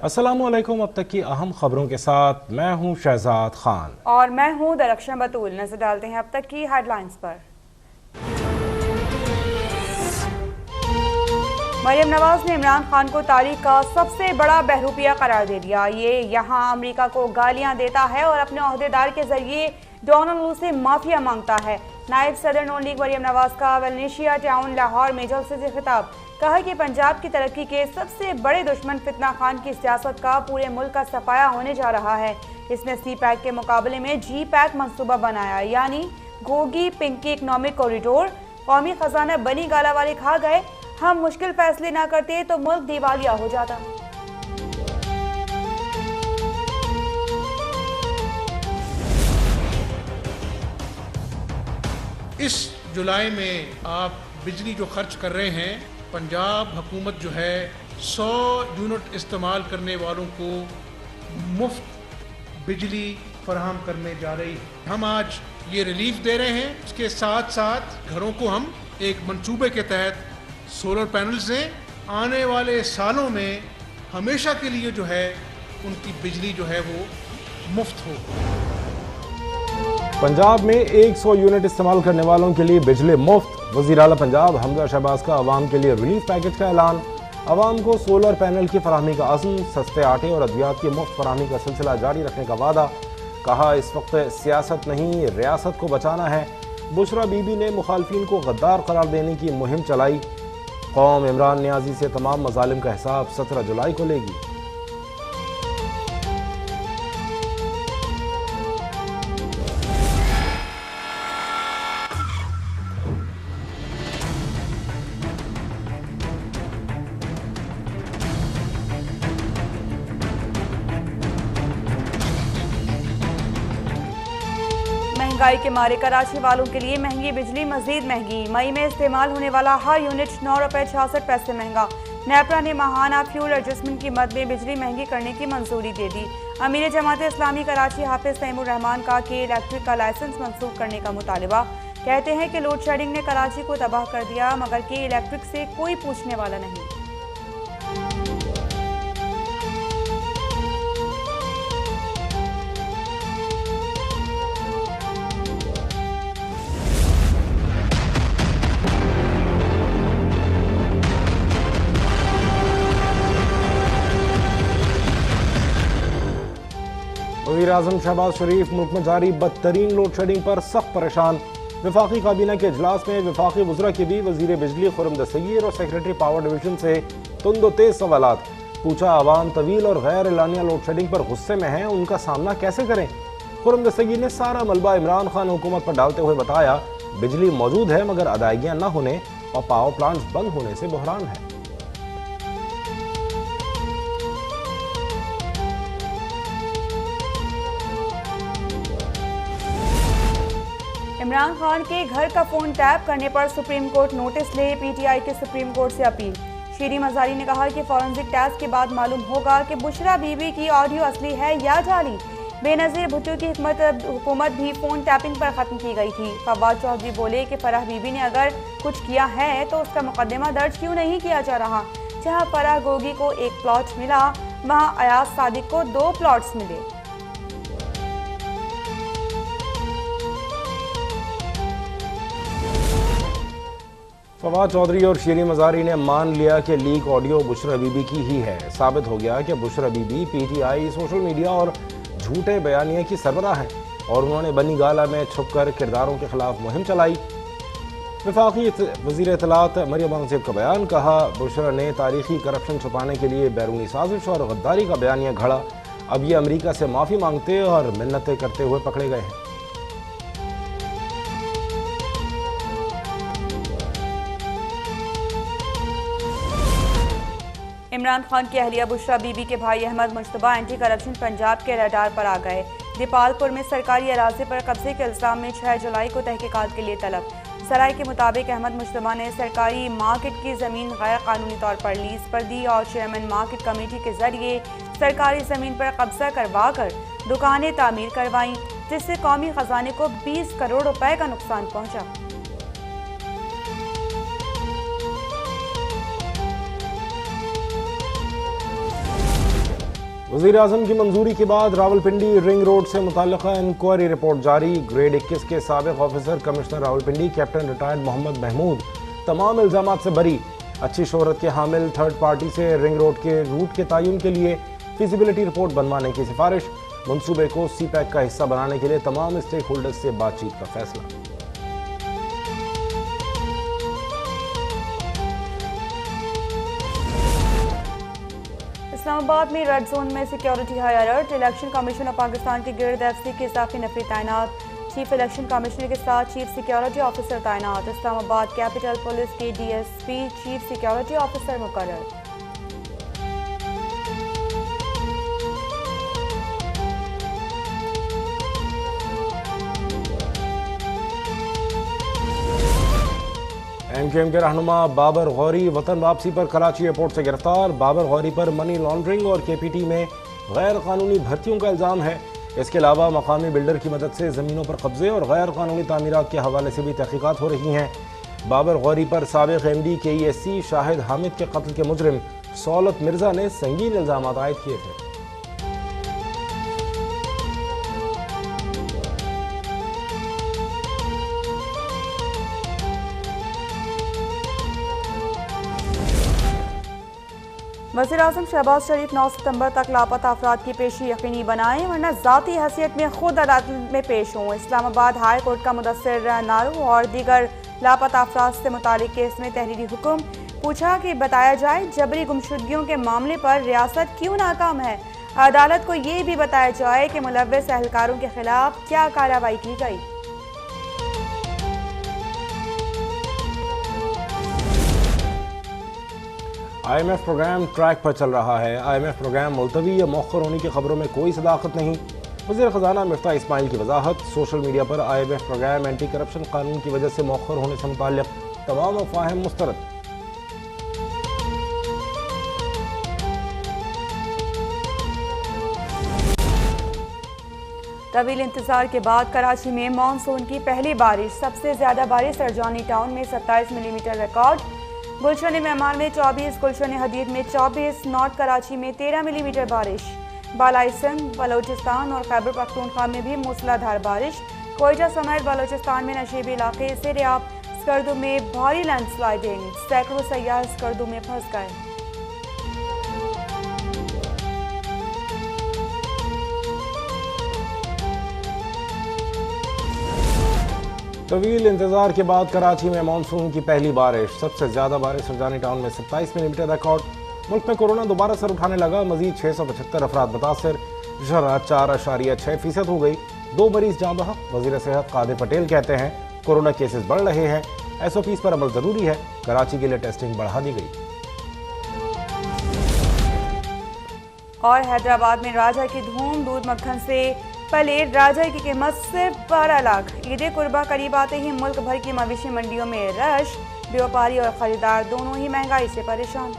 अस्सलामुअलैकुम। अब तक की अहम खबरों के साथ मैं हूं शहजाद खान और मैं हूं दरख्शां बतूल। नजर डालते हैं अब तक की हेडलाइंस पर। मरियम नवाज ने इमरान खान को तारीख का सबसे बड़ा बहरूपिया करार दे दिया। ये यहां अमेरिका को गालियां देता है और अपने ओहदेदार के जरिए डोनाल्ड लू से माफिया मांगता है। नायब सदर नून लीग मरियम नवाज का वेलनेशिया टाउन लाहौर में जलसे से खिताब। कहा कि पंजाब की तरक्की के सबसे बड़े दुश्मन फितना खान की सियासत का पूरे मुल्क का सफाया होने जा रहा है। इसने सी पैक के मुकाबले में जी पैक मंसूबा बनाया, यानी घोगी पिंकी इकनॉमिक कॉरिडोर। कौमी खजाना बनी गाला वाले खा गए। हम मुश्किल फैसले ना करते तो मुल्क दिवालिया हो जाता। इस जुलाई में आप बिजली जो खर्च कर रहे हैं, पंजाब हुकूमत जो है 100 यूनिट इस्तेमाल करने वालों को मुफ्त बिजली फराहम करने जा रही है। हम आज ये रिलीफ दे रहे हैं। इसके साथ साथ घरों को हम एक मंसूबे के तहत सोलर पैनल्स दें। आने वाले सालों में हमेशा के लिए जो है उनकी बिजली जो है वो मुफ्त हो। पंजाब में 100 यूनिट इस्तेमाल करने वालों के लिए बिजली मुफ्त। वज़ीर आला पंजाब हमजा शहबाज का अवाम के लिए रिलीफ पैकेज का ऐलान। अवाम को सोलर पैनल की फराहमी का अज़्म। सस्ते आटे और अद्वियात की मुफ्त फराहमी का सिलसिला जारी रखने का वादा। कहा इस वक्त सियासत नहीं रियासत को बचाना है। बुशरा बीबी ने मुखालफिन को गद्दार करार देने की मुहिम चलाई। कौम इमरान नियाजी से तमाम मजालिम का हिसाब 17 जुलाई को लेगी। महंगाई के मारे कराची वालों के लिए महंगी बिजली मजीद महंगी। मई में इस्तेमाल होने वाला हर यूनिट 9 रुपये 66 पैसे महंगा। नेपरा ने माहाना फ्यूल एडजस्टमेंट की मद में बिजली महंगी करने की मंजूरी दे दी। अमीर जमात इस्लामी कराची हाफिज तैमूर रहमान का के इलेक्ट्रिक का लाइसेंस मंसूख करने का मुतालबा। कहते हैं कि लोड शेडिंग ने कराची को तबाह कर दिया, मगर के इलेक्ट्रिक से कोई पूछने वाला नहीं। वज़ीर आज़म शहबाज शरीफ मुल्क में जारी बदतरीन लोड शेडिंग पर सख्त परेशान। वफाकी काबीना के इजलास में वफाकी वज़रा की भी वज़ीर बिजली खुर्रम दस्तगीर और सेक्रेटरी पावर डिवीजन से तुंद व तेज सवालात। पूछा अवाम तवील और गैर एलानिया लोड शेडिंग पर गुस्से में है, उनका सामना कैसे करें। खुर्रम दस्तगीर ने सारा मलबा इमरान खान हुकूमत पर डालते हुए बताया बिजली मौजूद है मगर अदायगियाँ न होने और पावर प्लांट्स बंद होने से बहरान है। इमरान खान के घर का फोन टैप करने पर सुप्रीम कोर्ट नोटिस ले। पीटीआई की सुप्रीम कोर्ट से अपील। शीरी मजारी ने कहा कि फॉरेंसिक टेस्ट के बाद मालूम होगा कि बुशरा बीबी की ऑडियो असली है या जाली। बेनजीर भुट्टो की हुकूमत भी फोन टैपिंग पर खत्म की गई थी। फवाद चौधरी बोले कि फराह बीबी ने अगर कुछ किया है तो उसका मुकदमा दर्ज क्यों नहीं किया जा रहा। जहां फराह गोगी को एक प्लॉट मिला, वहां अयाज सादिक को 2 प्लॉट्स मिले। फवाद चौधरी और शीरी मजारी ने मान लिया कि लीक ऑडियो बुशरा बीबी की ही है। साबित हो गया कि Bushra Bibi PTI, social media और झूठे बयानिए की सरबराह है और उन्होंने बनी गाला में छुपकर किरदारों के खिलाफ मुहिम चलाई। वफाकी वज़ीर इत्तलात मरियम मंसूब का बयान। कहा बुशरा ने तारीखी करप्शन छुपाने के लिए बैरूनी साजिश और गद्दारी का बयानिया घड़ा। अब ये अमरीका से माफ़ी मांगते और मिन्नतें करते हुए पकड़े गए हैं। इमरान खान की अहलिया बुशरा बीबी के भाई अहमद मुश्तबा एंटी करप्शन पंजाब के रडार पर आ गए। दीपालपुर में सरकारी अराज़ी पर कब्जे के इल्ज़ाम में 6 जुलाई को तहकीकात के लिए तलब। सराय के मुताबिक अहमद मुश्तबा ने सरकारी मार्केट की ज़मीन गैर कानूनी तौर पर लीज पर दी और चेयरमैन मार्केट कमेटी के जरिए सरकारी ज़मीन पर कब्जा करवा कर दुकानें तामीर करवाईं, जिससे कौमी खजाने को 20 करोड़ रुपए का नुकसान पहुँचा। वज़ीर आज़म की मंजूरी के बाद रावलपिंडी रिंग रोड से मुताल्लिक़ा इंक्वायरी रिपोर्ट जारी। ग्रेड 21 के साबिक़ officer commissioner Rawalpindi captain retired Mohammad Mahmood तमाम इल्ज़ामात से बरी। अच्छी शोहरत के हामिल थर्ड पार्टी से रिंग रोड के रूट के तयन के लिए फिजिबिलिटी रिपोर्ट बनवाने की सिफारिश। मंसूबे को सी पैक का हिस्सा बनाने के लिए तमाम स्टेक होल्डर्स से बातचीत का फैसला। इस्लामाबाद में रेड जोन में security high alert. Election commission of Pakistan के गिर्द एफसी के इजाफी नफरी तैनात। चीफ इलेक्शन कमिश्नर के साथ चीफ सिक्योरिटी ऑफिसर तैनात। इस्लामाबाद कैपिटल पुलिस के डीएसपी चीफ सिक्योरिटी ऑफिसर मुकर्रर। एमक्यूएम के रहनुमा बाबर गौरी वतन वापसी पर कराची एयरपोर्ट से गिरफ्तार। बाबर गौरी पर मनी लॉन्ड्रिंग और केपीटी में गैर कानूनी भर्तियों का इल्ज़ाम है। इसके अलावा मकामी बिल्डर की मदद से ज़मीनों पर कब्जे और गैर कानूनी तामीरात के हवाले से भी तहकीकात हो रही हैं। बाबर गौरी पर साबिक़ एमडी KESC शाहिद हामिद के कत्ल के मुजरिम सौलत मिर्जा ने संगीन इल्ज़ाम आयद किए थे। वज़ीर-ए-आज़म शहबाज शरीफ 9 सितंबर तक लापता अफराद की पेशी यकीनी बनाएं, वरना ज़ाती हैसियत में खुद अदालत में पेश हों। इस्लामाबाद हाई कोर्ट का मुदस्सिर नारू और दीगर लापता अफराद से मुतालिक केस में तहरीरी हुक्म। पूछा कि बताया जाए जबरी गुमशुदगियों के मामले पर रियासत क्यों नाकाम है। अदालत को ये भी बताया जाए कि मुलव्वस एहलकारों के खिलाफ क्या कार्रवाई की गई। IMF प्रोग्राम ट्रैक पर चल रहा है। IMF प्रोग्राम मुलतवी या मौखर होने की खबरों में कोई सदाकत नहीं। वज़ीर ख़ज़ाना मिफ्ता इस्माइल की वजाहत। सोशल मीडिया पर IMF प्रोग्राम एंटी करप्शन कानून की वजह से मौखर होने से मुताल्लिक़ तमाम अफ़वाहें मुस्तरद। तवील इंतजार के बाद कराची में मानसून की पहली बारिश। सबसे ज्यादा बारिश सरजानी टाउन में 27 मिलीमीटर रिकॉर्ड। गुलशन मेहमान में 24, गुलशन हदीद में 24, नॉर्थ कराची में 13 मिलीमीटर बारिश। बालाई सिंध, बलोचिस्तान और खैबर पख्तूनख्वा में भी मूसलाधार बारिश। कोयटा समेत बलोचिस्तान में नशीबी इलाके सेरियाब। स्कर्दू में भारी लैंडस्लाइडिंग, सैकड़ों सयाह स्कर्दू में फंस गए। तवील इंतजार के बाद कराची में मानसून की पहली बारिश। सबसे ज्यादा बारिश सरजानी टाउन में 27 मिलीमीटर रिकॉर्ड। मुल्क में कोरोना दोबारा सर उठाने लगा। मजीद 675 अफराद मुतासर। शरह 4.6% हो गई। 2 मरीज जाँ बहक। वजीर सेहत कादिर पटेल कहते हैं कोरोना केसेस बढ़ रहे हैं, SOPs पर अमल जरूरी है। कराची के लिए टेस्टिंग बढ़ा दी गई। और हैदराबाद में राजा की धूम। दूध मक्खन से प्लेट राजा की कीमत सिर्फ 12 लाख। ईद कुर्बा करीब आते ही मुल्क भर की मवेशी मंडियों में रश। व्यापारी और खरीदार दोनों ही महंगाई से परेशान।